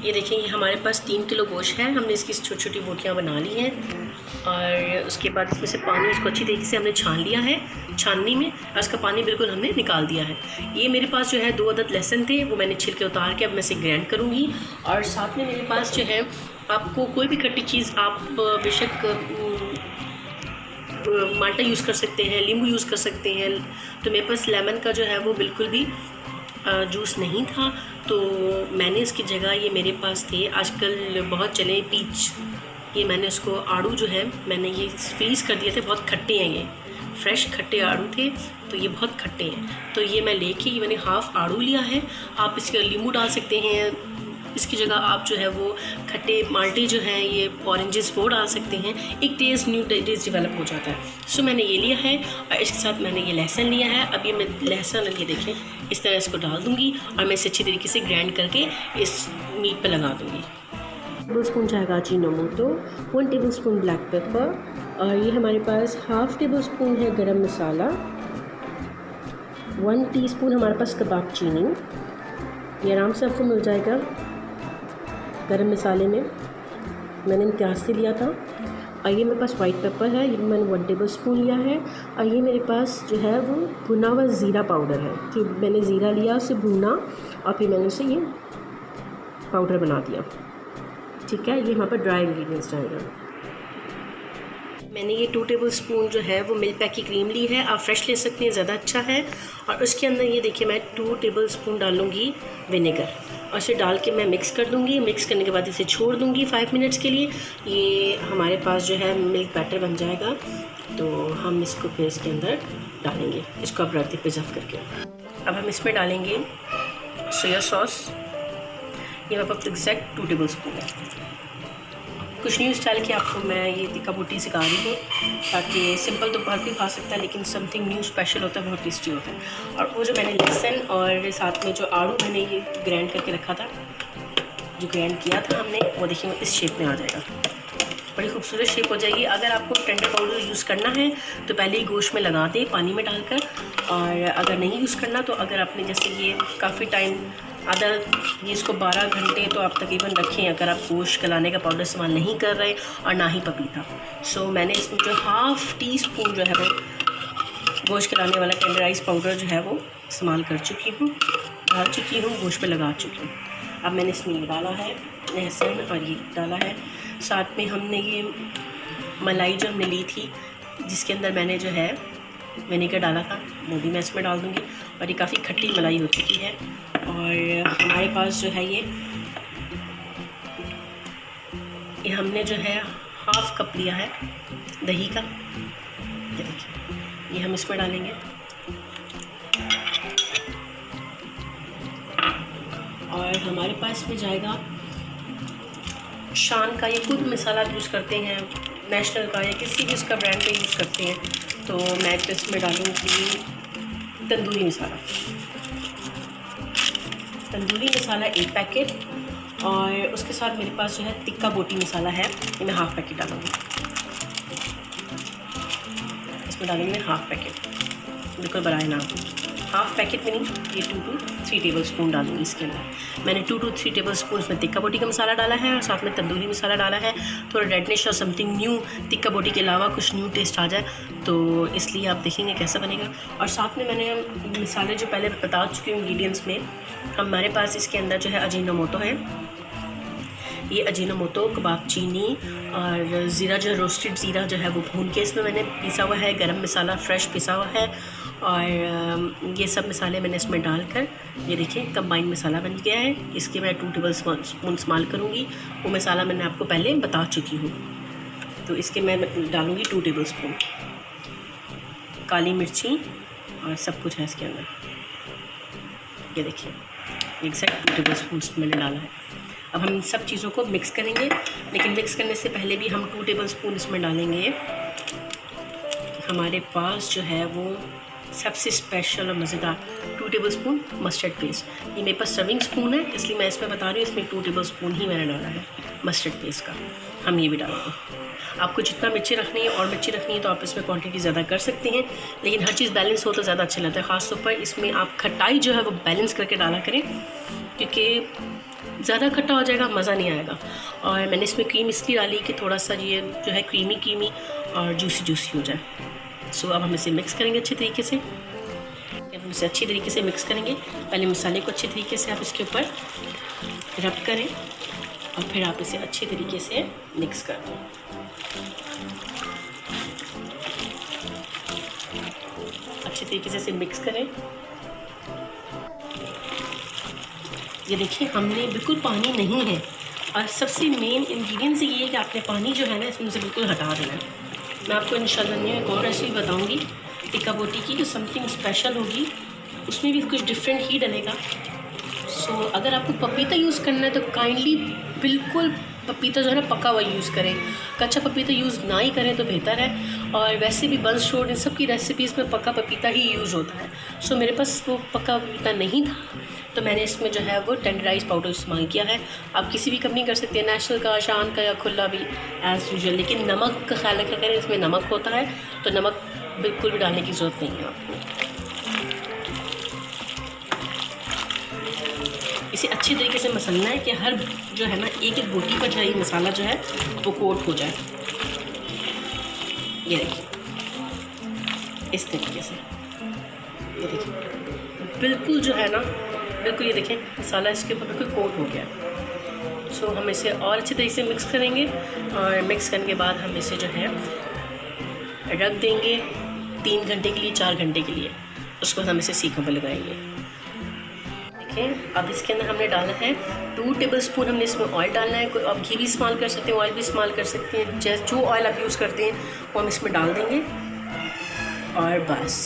ये देखिए, ये हमारे पास 3 किलो गोश्त है। हमने इसकी छोटी छोटी बोटियाँ बना ली हैं और उसके बाद इसमें से पानी इसको अच्छी तरीके से हमने छान लिया है छाननी में, और इसका पानी बिल्कुल हमने निकाल दिया है। ये मेरे पास जो है 2 अदद लहसुन थे, वो मैंने छिलके उतार के अब मैं इसे ग्राइंड करूँगी। और साथ में मेरे पास जो है, आपको कोई भी खट्टी चीज़ आप बेशक माल्टा यूज़ कर सकते हैं, नींबू यूज़ कर सकते हैं। तो मेरे पास लेमन का जो है वो बिल्कुल भी जूस नहीं था, तो मैंने इसकी जगह, ये मेरे पास थे, आजकल बहुत चले पीच, ये मैंने उसको आड़ू जो है मैंने ये फ्रीज़ कर दिए थे। बहुत खट्टे हैं, ये फ्रेश खट्टे आड़ू थे, तो ये बहुत खट्टे हैं। तो ये मैं लेके, ये मैंने हाफ़ आड़ू लिया है। आप इसके नींबू डाल सकते हैं, इसकी जगह आप जो है वो खट्टे माल्टे जो हैं, ये ऑरेंजेस वो डाल सकते हैं। एक टेस्ट, न्यू टेस्ट डेवलप हो जाता है। सो मैंने ये लिया है और इसके साथ मैंने ये लहसुन लिया है। अब ये मैं लहसुन, ये देखें, इस तरह इसको डाल दूँगी और मैं इसे अच्छी तरीके से ग्राइंड करके इस मीट पर लगा दूँगी। टेबल स्पून जाएगा Ajinomoto, 1 table spoon black pepper, और ये हमारे पास हाफ़ टेबल स्पून है गरम मसाला, 1 टीस्पून हमारे पास कबाब चीनी, ये आराम से आपको मिल जाएगा गरम मसाले में, मैंने इम्तियाज से लिया था। और ये मेरे पास वाइट पेपर है, ये मैंने 1 टेबल स्पून लिया है। और ये मेरे पास जो है वो भुना हुआ ज़ीरा पाउडर है, जो मैंने ज़ीरा लिया, उसे भुना और फिर मैंने उसे ये पाउडर बना दिया। ठीक है, ये हमारे पास ड्राई इंग्रेडिएंट्स जाएगा। मैंने ये 2 टेबल स्पून जो है वो मिल्क पैक की क्रीम ली है, आप फ्रेश ले सकते हैं, ज़्यादा अच्छा है। और उसके अंदर ये देखिए, मैं 2 टेबल स्पून डालूँगी विनेगर, और इसे डाल के मैं मिक्स कर दूँगी। मिक्स करने के बाद इसे छोड़ दूँगी 5 मिनट्स के लिए। ये हमारे पास जो है मिल्क बैटर बन जाएगा, तो हम इसको फिर इसके अंदर डालेंगे, इसको अब रख दें प्रिजर्व करके। अब हम इसमें डालेंगे सोया सॉस, ये मेरे पास एग्जैक्ट 2 टेबल स्पून है। कुछ न्यू स्टाइल की आपको मैं ये तिक्का बोटी सिखा रही हूँ, ताकि सिंपल तो हर कोई खा सकता है, लेकिन समथिंग न्यू स्पेशल होता है, बहुत टेस्टी होता है। और वो जो मैंने लहसुन और साथ में जो आड़ू मैंने ये ग्राइंड करके रखा था, जो ग्राइंड किया था हमने, वो देखिए इस शेप में आ जाएगा, बड़ी खूबसूरत शेप हो जाएगी। अगर आपको टेंडर पाउडर यूज़ करना है तो पहले ही गोश्त में लगा दें पानी में डालकर, और अगर नहीं यूज़ करना तो अगर आपने जैसे ये काफ़ी टाइम, ये इसको 12 घंटे तो आप तकरीबन रखें, अगर आप गोश्त गलाने का पाउडर इस्तेमाल नहीं कर रहे और ना ही पपीता। सो मैंने इसमें जो हाफ़ टी स्पून जो है वो गोश्त गलाने वाला टेंडराइज पाउडर जो है वो इस्तेमाल कर चुकी हूँ, डाल चुकी हूँ, गोश्त पे लगा चुकी हूँ। अब मैंने इसमें ये डाला है लहसुन और ये डाला है, साथ में हमने ये मलाई जो हमने ली थी, जिसके अंदर मैंने जो है विनेगर डाला था, वो भी मैं इसमें डाल दूँगी। और ये काफ़ी खट्टी मलाई हो चुकी है। और हमारे पास जो है ये हमने जो है हाफ़ कप लिया है दही का, ये देखिए, ये हम इसमें डालेंगे। और हमारे पास में जाएगा शान का, ये खुद मसाला यूज़ करते हैं, नेशनल का या किसी भी उसका ब्रांड पे यूज़ करते हैं। तो मैं तो इसमें डालूँगी तंदूरी मसाला, तंदूरी मसाला 1 पैकेट, और उसके साथ मेरे पास जो है तिक्का बोटी मसाला है, ये मैं हाफ़ पैकेट डालूँगी। इसमें डालेंगे हाफ़ पैकेट, बिल्कुल बनाए ना, हाफ़ पैकेट में नहीं, ये 2 to 3 टेबल स्पून डालूँगी इसके अंदर। मैंने 2 to 3 टेबल स्पून इसमें तिक्का बोटी का मसाला डाला है, और साथ में तंदूरी मसाला डाला है, थोड़ा रेडनेश और समथिंग न्यू, तिक्का बोटी के अलावा कुछ न्यू टेस्ट आ जाए, तो इसलिए आप देखेंगे कैसा बनेगा। और साथ में मैंने मसाले जो पहले बता चुकी हूँ इंग्रेडिएंट्स में, हमारे पास इसके अंदर जो है अजीनोमोटो है, ये अजीनोमोटो, कबाब चीनी और ज़ीरा, जो रोस्टेड ज़ीरा जो है वो भून के इसमें मैंने पिसा हुआ है, गरम मसाला फ्रेश पिसा हुआ है, और ये सब मसाले मैंने इसमें डालकर, ये देखिए कंबाइंड मसाला बन गया है। इसके मैं 2 टेबल स्पून इस्तेमाल करूँगी, वो मसाला मैंने आपको पहले बता चुकी हूँ। तो इसके मैं डालूँगी 2 टेबल स्पून, काली मिर्ची और सब कुछ है इसके अंदर, ये देखिए एग्जैक्ट 2 टेबल स्पून मैंने डाला है। अब हम इन सब चीज़ों को मिक्स करेंगे, लेकिन मिक्स करने से पहले भी हम 2 टेबल स्पून इसमें डालेंगे, हमारे पास जो है वो सबसे स्पेशल और मज़ेदार 2 टेबल स्पून मस्टर्ड पेस्ट। ये मेरे पास सर्विंग स्पून है, इसलिए मैं इसमें बता रही हूँ, इसमें 2 टेबल स्पून ही मैंने डाला है मस्टर्ड पेस्ट का। हम ये भी डालेंगे। आपको जितना मिर्ची रखनी है और मिर्ची रखनी है तो आप इसमें क्वांटिटी ज़्यादा कर सकते हैं, लेकिन हर चीज़ बैलेंस हो तो ज़्यादा अच्छा लगता है। ख़ास तौर पर इसमें आप खटाई जो है वो बैलेंस करके डाला करें, क्योंकि ज़्यादा खट्टा हो जाएगा, मज़ा नहीं आएगा। और मैंने इसमें क्रीम इसलिए डाली कि थोड़ा सा ये जो है क्रीमी और जूसी हो जाए। सो अब हम इसे मिक्स करेंगे अच्छे तरीके से। अब हम इसे अच्छी तरीके से मिक्स करेंगे। पहले मसाले को अच्छे तरीके से आप इसके ऊपर रब करें और फिर आप इसे अच्छे तरीके से मिक्स कर दें। अच्छे तरीके से इसे मिक्स करें। ये देखिए हमने बिल्कुल पानी नहीं है, और सबसे मेन इंग्रेडिएंट्स ये है कि आपने पानी जो है ना इसमें से बिल्कुल हटा देना है। मैं आपको इंशाल्लाह में एक और रेसिपी बताऊंगी टिक्का बोटी की, जो समथिंग स्पेशल होगी, उसमें भी कुछ डिफरेंट ही डलेगा। सो अगर आपको पपीता यूज़ करना है तो काइंडली बिल्कुल पपीता जो है ना पका हुआ यूज़ करें, कच्चा पपीता यूज़ ना ही करें तो बेहतर है। और वैसे भी बंस रोड इन सब की रेसिपीज़ में पका पपीता ही यूज़ होता है। सो मेरे पास वो पका पपीता नहीं था, तो मैंने इसमें जो है वो टेंडराइज पाउडर इस्तेमाल किया है। आप किसी भी कंपनी कर सकते हैं, नेशनल का, शान का या खुला भी एज़ यूजुअल। लेकिन नमक का ख्याल रखा करें, इसमें नमक होता है, तो नमक बिल्कुल भी डालने की ज़रूरत नहीं है आपको। इसे अच्छी तरीके से मसलना है कि हर जो है ना एक एक बोटी पर जो है ये मसाला जो है वो कोट हो जाए। ये देखिए इस तरीके से, ये देखिए बिल्कुल जो है ना बिल्कुल, ये देखें मसाला इसके ऊपर बिल्कुल कोट हो गया। सो हम इसे और अच्छे तरीके से मिक्स करेंगे, और मिक्स करने के बाद हम इसे जो है रख देंगे 3 घंटे के लिए, 4 घंटे के लिए। उसके बाद हम इसे सीखों पर लगाएंगे। अब इसके अंदर हमने डालना है 2 टेबलस्पून हमने इसमें ऑयल डालना है। कोई आप घी भी इस्तेमाल कर सकते हैं, ऑयल भी इस्तेमाल कर सकते हैं, जैसे जो ऑयल आप यूज़ करते हैं वो हम इसमें डाल देंगे। और बस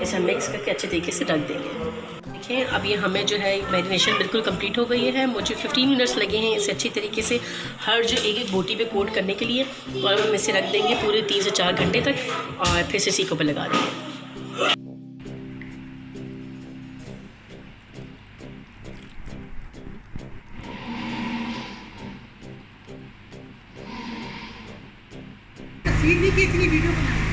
इसे मिक्स करके अच्छे तरीके से रख देंगे। देखिए अब ये हमें जो है मैरिनेशन बिल्कुल कंप्लीट हो गई है। मुझे 15 मिनट्स लगे हैं इसे अच्छी तरीके से हर जो एक एक बोटी पे कोट करने के लिए। और हम इसे रख देंगे पूरे 3 से 4 घंटे तक, और फिर से सीखों पर लगा देंगे। तस्वीर भी की इतनी वीडियो बनाई।